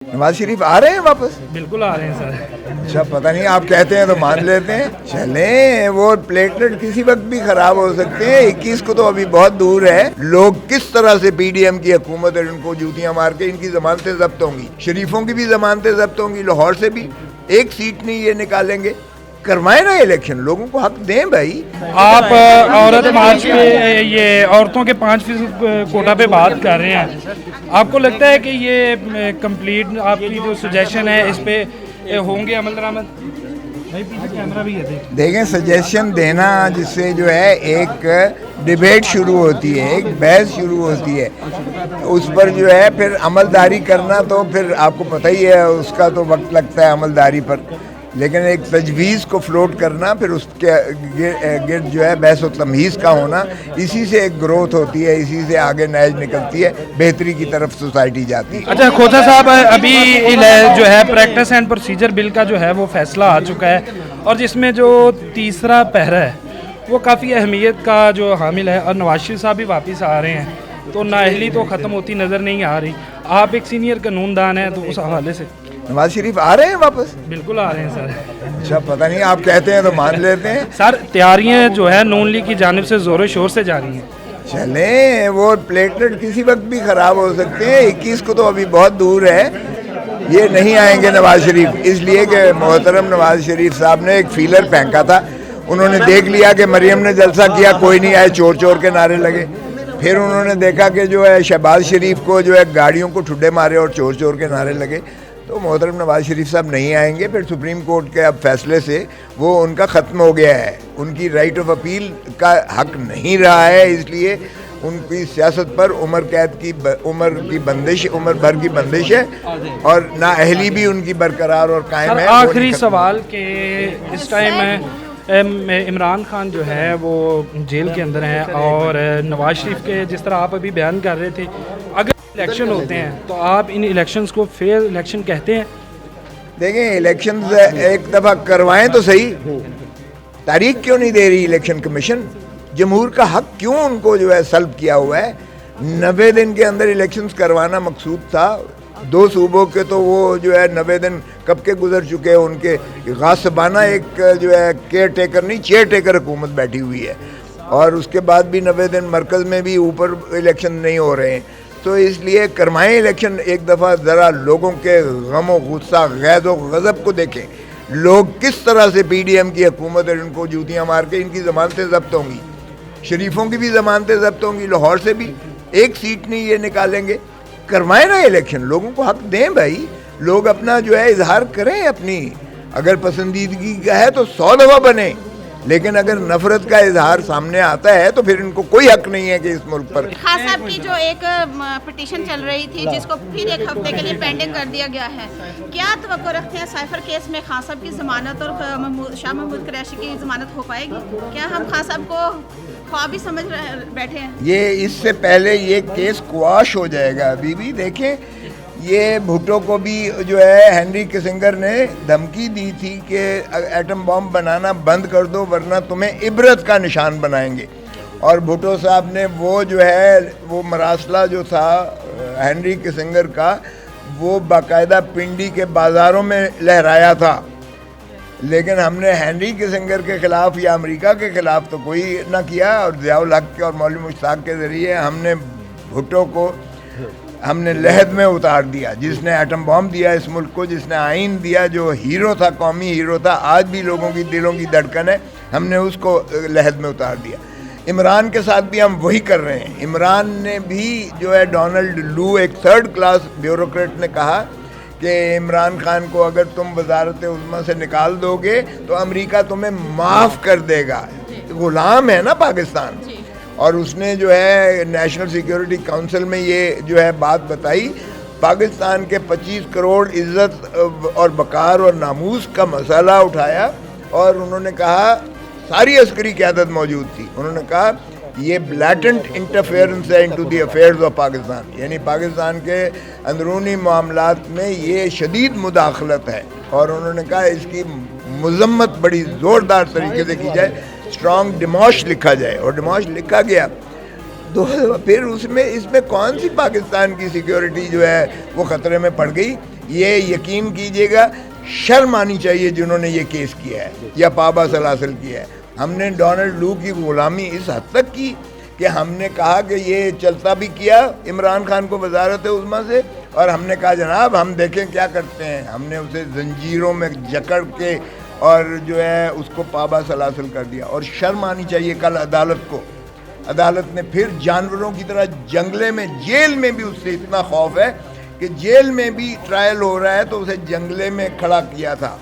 نواز شریف آ رہے ہیں واپس؟ بالکل آ رہے ہیں سر. اچھا پتہ نہیں، آپ کہتے ہیں تو مان لیتے ہیں. چلیں، وہ پلیٹلیٹ کسی وقت بھی خراب ہو سکتے ہیں. 21 کو تو ابھی بہت دور ہے. لوگ کس طرح سے پی ڈی ایم کی حکومت ہے ان کو جوتیاں مار کے ان کی ضمانتیں ضبط ہوں گی. شریفوں کی بھی ضمانتیں ضبط ہوں گی، لاہور سے بھی ایک سیٹ نہیں یہ نکالیں گے. کروائیں نا الیکشن، لوگوں کو حق دیں بھائی. آپ عورت مارچ پہ یہ عورتوں کے 5% کوٹا پہ بات کر رہے ہیں. آپ کو لگتا ہے کہ یہ کمپلیٹ آپ کی جو سجیشن ہے اس پہ ہوں گے عمل درآمد؟ کیمرہ بھی ہے. دیکھیں، سجیشن دینا جس سے جو ہے ایک ڈیبیٹ شروع ہوتی ہے، ایک بحث شروع ہوتی ہے، اس پر جو ہے پھر عملداری کرنا تو پھر آپ کو پتہ ہی ہے اس کا تو وقت لگتا ہے عملداری پر. لیکن ایک تجویز کو فلوٹ کرنا، پھر اس کے گرد جو ہے بحث و تمہیز کا ہونا، اسی سے ایک گروتھ ہوتی ہے، اسی سے آگے نہج نکلتی ہے، بہتری کی طرف سوسائٹی جاتی ہے. اچھا کھوسا صاحب، ابھی جو ہے پریکٹس اینڈ پروسیجر بل کا جو ہے وہ فیصلہ آ چکا ہے، اور جس میں جو تیسرا پہرا ہے وہ کافی اہمیت کا جو حامل ہے، اور نواز شریف صاحب بھی واپس آ رہے ہیں تو نااہلی تو ختم ہوتی نظر نہیں آ رہی. آپ ایک سینئر قانون دان ہیں تو اس حوالے سے. نواز شریف آ رہے ہیں واپس؟ بالکل آ رہے ہیں سر. اچھا پتہ نہیں، آپ کہتے ہیں تو مان لیتے ہیں. سر تیاریاں جو ہے نون لیگ کی جانب سے زور و شور سے جاری ہیں. چلیں، وہ پلیٹلیٹ کسی وقت بھی خراب ہو سکتے ہیں. 21 کو تو ابھی بہت دور ہے. یہ نہیں آئیں گے نواز شریف، اس لیے کہ محترم نواز شریف صاحب نے ایک فیلر پھینکا تھا. انہوں نے دیکھ لیا کہ مریم نے جلسہ کیا، کوئی نہیں آئے، چور چور کے نعرے لگے. پھر انہوں نے دیکھا کہ جو ہے شہباز شریف کو جو ہے گاڑیوں کو ٹھڈے مارے اور چور چور کے نعرے لگے. تو محترم نواز شریف صاحب نہیں آئیں گے. پھر سپریم کورٹ کے اب فیصلے سے وہ ان کا ختم ہو گیا ہے، ان کی رائٹ آف اپیل کا حق نہیں رہا ہے. اس لیے ان کی سیاست پر عمر قید کی عمر بھر کی بندش ہے، اور نااہلی بھی ان کی برقرار اور قائم ہے. آخری سوال کہ اس ٹائم عمران خان جو ہے وہ جیل کے اندر ہیں، اور نواز شریف کے جس طرح آپ ابھی بیان کر رہے تھے، اگر الیکشن ہوتے ہیں تو آپ ان الیکشنز کو فیئر الیکشن کہتے ہیں؟ دیکھیں، الیکشنز ایک دفعہ کروائیں تو صحیح. تاریخ کیوں نہیں دے رہی الیکشن کمیشن؟ جمہور کا حق کیوں ان کو جو ہے سلب کیا ہوا ہے؟ 90 دن کے اندر الیکشنز کروانا مقصود تھا. 2 صوبوں کے تو وہ جو ہے 90 دن کب کے گزر چکے ہیں. ان کے غاصبانہ ایک جو ہے کیئر ٹیکر نہیں، چیئر ٹیکر حکومت بیٹھی ہوئی ہے، اور اس کے بعد بھی 90 دن مرکز میں بھی اوپر الیکشن نہیں ہو رہے ہیں. تو اس لیے کروائیں الیکشن ایک دفعہ. ذرا لوگوں کے غم و غصہ، غیظ و غضب کو دیکھیں. لوگ کس طرح سے پی ڈی ایم کی حکومت ہے ان کو جوتیاں مار کے ان کی ضمانتیں ضبط ہوں گی. شریفوں کی بھی ضمانتیں ضبط ہوں گی، لاہور سے بھی ایک سیٹ نہیں یہ نکالیں گے. کروائیں نا الیکشن، لوگوں کو حق دیں بھائی. لوگ اپنا جو ہے اظہار کریں اپنی. اگر پسندیدگی کا ہے تو 100 دفعہ بنے، لیکن اگر نفرت کا اظہار سامنے آتا ہے تو پھر ان کو کوئی حق نہیں ہے کہ اس ملک پر. خان صاحب کی جو ایک پٹیشن چل رہی تھی جس کو پھر ایک ہفتے کے لیے پینڈنگ کر دیا گیا ہے، کیا توقع رکھتے ہیں سائفر کیس میں خان صاحب کی ضمانت اور شاہ محمود قریشی کی ضمانت ہو پائے گی؟ کیا ہم خان صاحب کو خواب ہی سمجھ بیٹھے ہیں؟ یہ اس سے پہلے یہ کیس کواش ہو جائے گا. ابھی بھی دیکھیں، یہ بھٹو کو بھی جو ہے ہینری کسنگر نے دھمکی دی تھی کہ ایٹم بم بنانا بند کر دو ورنہ تمہیں عبرت کا نشان بنائیں گے. اور بھٹو صاحب نے وہ جو ہے وہ مراسلہ جو تھا ہینری کسنگر کا، وہ باقاعدہ پنڈی کے بازاروں میں لہرایا تھا. لیکن ہم نے ہینری کسنگر کے خلاف یا امریکہ کے خلاف تو کوئی نہ کیا، اور ضیاء الحق کے اور مولوی مشتاق کے ذریعے ہم نے بھٹو کو ہم نے لحد میں اتار دیا. جس نے ایٹم بم دیا اس ملک کو، جس نے آئین دیا، جو ہیرو تھا، قومی ہیرو تھا، آج بھی لوگوں کی دلوں کی دھڑکن ہے، ہم نے اس کو لحد میں اتار دیا. عمران کے ساتھ بھی ہم وہی کر رہے ہیں. عمران نے بھی جو ہے ڈونلڈ لو، ایک 3rd کلاس بیوروکریٹ، نے کہا کہ عمران خان کو اگر تم وزارت عظمیٰ سے نکال دو گے تو امریکہ تمہیں معاف کر دے گا. غلام ہے نا پاکستان. اور اس نے جو ہے نیشنل سیکیورٹی کونسل میں یہ جو ہے بات بتائی. پاکستان کے 25 کروڑ عزت اور وقار اور ناموس کا مسئلہ اٹھایا، اور انہوں نے کہا ساری عسکری قیادت موجود تھی. انہوں نے کہا یہ بلیٹنٹ انٹرفیئرنس ہے into the affairs of Pakistan, یعنی پاکستان کے اندرونی معاملات میں یہ شدید مداخلت ہے. اور انہوں نے کہا اس کی مذمت بڑی زوردار طریقے سے کی جائے، اسٹرانگ ڈیموش لکھا جائے. اور ڈیموش لکھا گیا. تو پھر اس میں کون سی پاکستان کی سیکیورٹی جو ہے وہ خطرے میں پڑ گئی؟ یہ یقین کیجئے گا شرم آنی چاہیے جنہوں نے یہ کیس کیا ہے یا پابا سلاسل کیا ہے. ہم نے ڈونلڈ لو کی غلامی اس حد تک کی کہ ہم نے کہا کہ یہ چلتا بھی کیا عمران خان کو وزارت عظمیٰ سے, اور ہم نے کہا جناب ہم دیکھیں کیا کرتے ہیں. ہم نے اسے زنجیروں میں جکڑ کے اور جو ہے اس کو پابا سلاسل کر دیا. اور شرم آنی چاہیے کل عدالت کو. عدالت نے پھر جانوروں کی طرح جنگلے میں, جیل میں بھی اس سے اتنا خوف ہے کہ جیل میں بھی ٹرائل ہو رہا ہے تو اسے جنگلے میں کھڑا کیا تھا,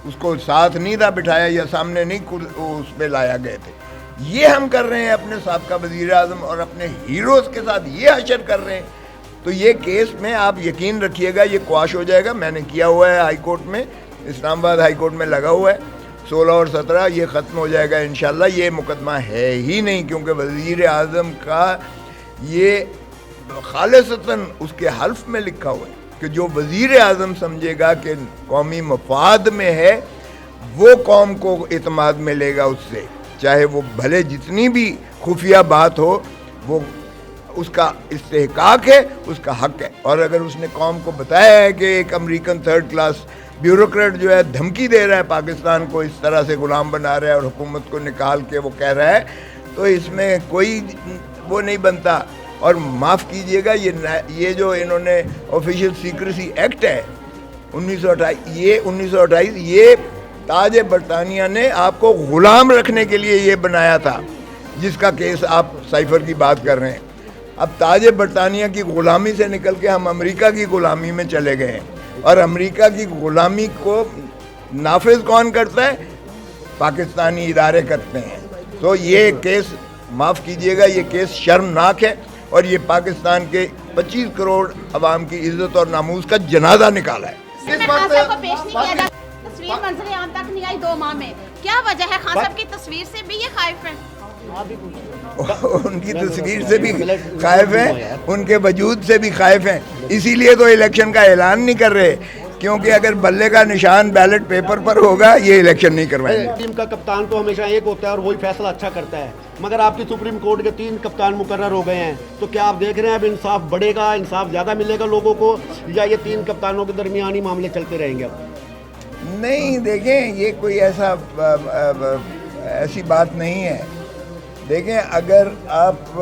اس کو ساتھ نہیں تھا بٹھایا یا سامنے نہیں اس پہ لایا گئے تھے. یہ ہم کر رہے ہیں اپنے سابقہ وزیر اعظم اور اپنے ہیروز کے ساتھ, یہ حشر کر رہے ہیں. تو یہ کیس میں آپ یقین رکھیے گا یہ قواش ہو جائے گا. میں نے کیا ہوا ہے ہائی کورٹ میں, اسلام آباد ہائی کورٹ میں لگا ہوا ہے. 16 اور 17 یہ ختم ہو جائے گا انشاءاللہ. یہ مقدمہ ہے ہی نہیں, کیونکہ وزیر اعظم کا یہ خالصتاً اس کے حلف میں لکھا ہوا ہے کہ جو وزیر اعظم سمجھے گا کہ قومی مفاد میں ہے وہ قوم کو اعتماد ملے گا اس سے, چاہے وہ بھلے جتنی بھی خفیہ بات ہو, وہ اس کا استحقاق ہے, اس کا حق ہے. اور اگر اس نے قوم کو بتایا ہے کہ ایک امریکن 3rd کلاس بیوروکریٹ جو ہے دھمکی دے رہا ہے پاکستان کو, اس طرح سے غلام بنا رہا ہے اور حکومت کو نکال کے وہ کہہ رہا ہے, تو اس میں کوئی وہ نہیں بنتا. اور معاف کیجئے گا یہ جو انہوں نے آفیشیل سیکریسی ایکٹ ہے 1928 یہ تاج برطانیہ نے آپ کو غلام رکھنے کے لیے یہ بنایا تھا, جس کا کیس آپ سائفر کی بات کر رہے ہیں. اب تاج برطانیہ کی غلامی سے نکل کے ہم امریکہ کی غلامی میں چلے گئے ہیں, اور امریکہ کی غلامی کو نافذ کون کرتا ہے؟ پاکستانی ادارے کرتے ہیں. تو یہ کیس معاف کیجئے گا, یہ کیس شرمناک ہے, اور یہ پاکستان کے 25 کروڑ عوام کی عزت اور ناموس کا جنازہ نکالا ہے. خان صاحب کو پیش نہیں کیا جاتا, تصویر منظر عام تک نہیں آئی 2 ماہ میں, کیا وجہ ہے؟ خان صاحب کی تصویر سے بھی یہ خائف ہیں, ان کی تصویر سے بھی خائف ہیں, ان کے وجود سے بھی خائف ہیں. اسی لیے تو الیکشن کا اعلان نہیں کر رہے, کیونکہ اگر بلے کا نشان بیلٹ پیپر پر ہوگا یہ الیکشن نہیں کروائیں گے. ٹیم کا کپتان تو ہمیشہ ایک ہوتا ہے اور وہی فیصلہ اچھا کرتا ہے, مگر آپ کی سپریم کورٹ کے 3 کپتان مقرر ہو گئے ہیں, تو کیا آپ دیکھ رہے ہیں اب انصاف بڑھے گا, انصاف زیادہ ملے گا لوگوں کو, یا یہ 3 کپتانوں کے درمیان ہی معاملے چلتے رہیں گے؟ اب نہیں, دیکھیں یہ کوئی ایسی بات نہیں ہے. دیکھیں اگر آپ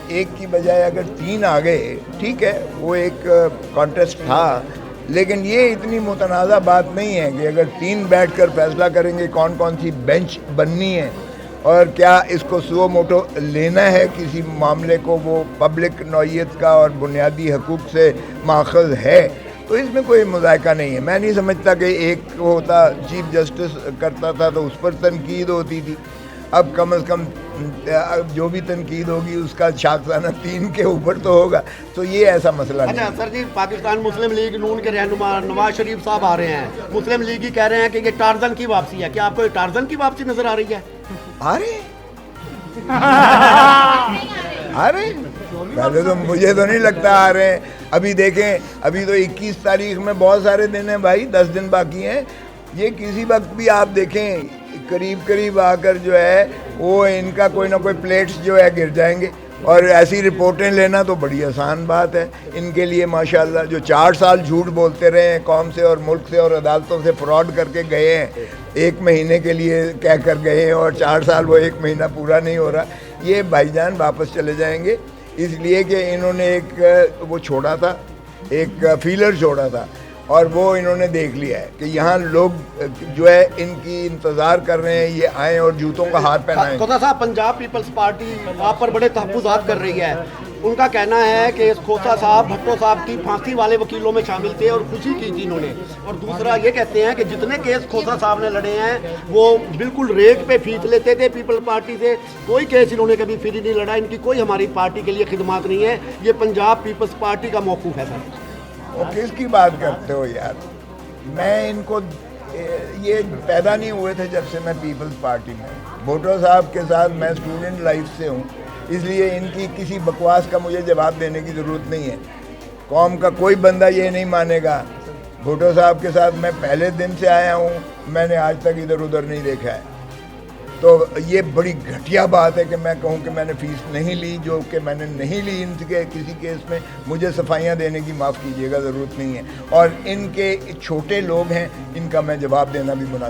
ایک کی بجائے اگر 3 آ گئے, ٹھیک ہے, وہ ایک کانٹیسٹ تھا, لیکن یہ اتنی متنازع بات نہیں ہے کہ اگر 3 بیٹھ کر فیصلہ کریں گے کون کون سی بینچ بننی ہے اور کیا اس کو سو موٹو لینا ہے کسی معاملے کو, وہ پبلک نوعیت کا اور بنیادی حقوق سے ماخذ ہے, تو اس میں کوئی مذائقہ نہیں ہے. میں نہیں سمجھتا کہ ایک ہوتا چیف جسٹس کرتا تھا تو اس پر تنقید ہوتی تھی. اب کم از کم جو بھی تنقید ہوگی اس کا شاخسانہ 3 کے اوپر تو ہوگا, تو یہ ایسا مسئلہ نہیں. اچھا سر جی, پاکستان مسلم لیگ نون کے رہنما نواز شریف صاحب آ رہے ہیں, مسلم لیگ ہی کہہ رہے ہیں کہ یہ ٹارزن کی واپسی ہے, کیا آپ کو ٹارزن کی واپسی نظر آ رہی ہے؟ آ رہے پہلے تو مجھے تو نہیں لگتا آ رہے ہیں. ابھی دیکھیں, ابھی تو 21 تاریخ میں بہت سارے دن ہیں بھائی, 10 دن باقی ہیں. یہ کسی وقت بھی آپ دیکھیں قریب آ کر جو ہے وہ ان کا کوئی نہ کوئی پلیٹس جو ہے گر جائیں گے, اور ایسی رپورٹیں لینا تو بڑی آسان بات ہے ان کے لیے ماشاءاللہ. جو 4 سال جھوٹ بولتے رہے ہیں قوم سے اور ملک سے اور عدالتوں سے فراڈ کر کے گئے ہیں, 1 مہینے کے لیے کہہ کر گئے ہیں, اور 4 سال وہ 1 مہینہ پورا نہیں ہو رہا. یہ بھائی جان واپس چلے جائیں گے, اس لیے کہ انہوں نے ایک وہ چھوڑا تھا, ایک فیلر چھوڑا تھا, اور وہ انہوں نے دیکھ لیا ہے کہ یہاں لوگ جو ہے ان کی انتظار کر رہے ہیں, یہ آئیں اور جوتوں کا ہار پہنائیں. کھوسا صاحب, پنجاب پیپلز پارٹی آپ پر بڑے تحفظات کر رہی ہے. ان کا کہنا ہے کہ کھوسا صاحب بھٹو صاحب کی پھانسی والے وکیلوں میں شامل تھے اور خوشی کی تھی انہوں نے, اور دوسرا یہ کہتے ہیں کہ جتنے کیس کھوسا صاحب نے لڑے ہیں وہ بالکل ریٹ پہ فیس لیتے تھے پیپل پارٹی سے, کوئی کیس انہوں نے کبھی فری نہیں لڑا, ان کی کوئی ہماری پارٹی کے لیے خدمات نہیں ہے. یہ پنجاب پیپلز پارٹی کا موقف ہے سر. وہ کس کی بات کرتے ہو یار؟ میں ان کو یہ پیدا نہیں ہوئے تھے جب سے میں پیپلز پارٹی میں. بھٹو صاحب کے ساتھ میں اسٹوڈنٹ لائف سے ہوں, اس لیے ان کی کسی بکواس کا مجھے جواب دینے کی ضرورت نہیں ہے. قوم کا کوئی بندہ یہ نہیں مانے گا. بھٹو صاحب کے ساتھ میں پہلے دن سے آیا ہوں, میں نے آج تک ادھر ادھر نہیں دیکھا ہے. تو یہ بڑی گھٹیا بات ہے کہ میں کہوں کہ میں نے فیس نہیں لی، جو کہ میں نے نہیں لی ان کے کسی کیس میں. مجھے صفائیاں دینے کی معاف کیجیے گا ضرورت نہیں ہے، اور ان کے چھوٹے لوگ ہیں، ان کا میں جواب دینا بھی مناسب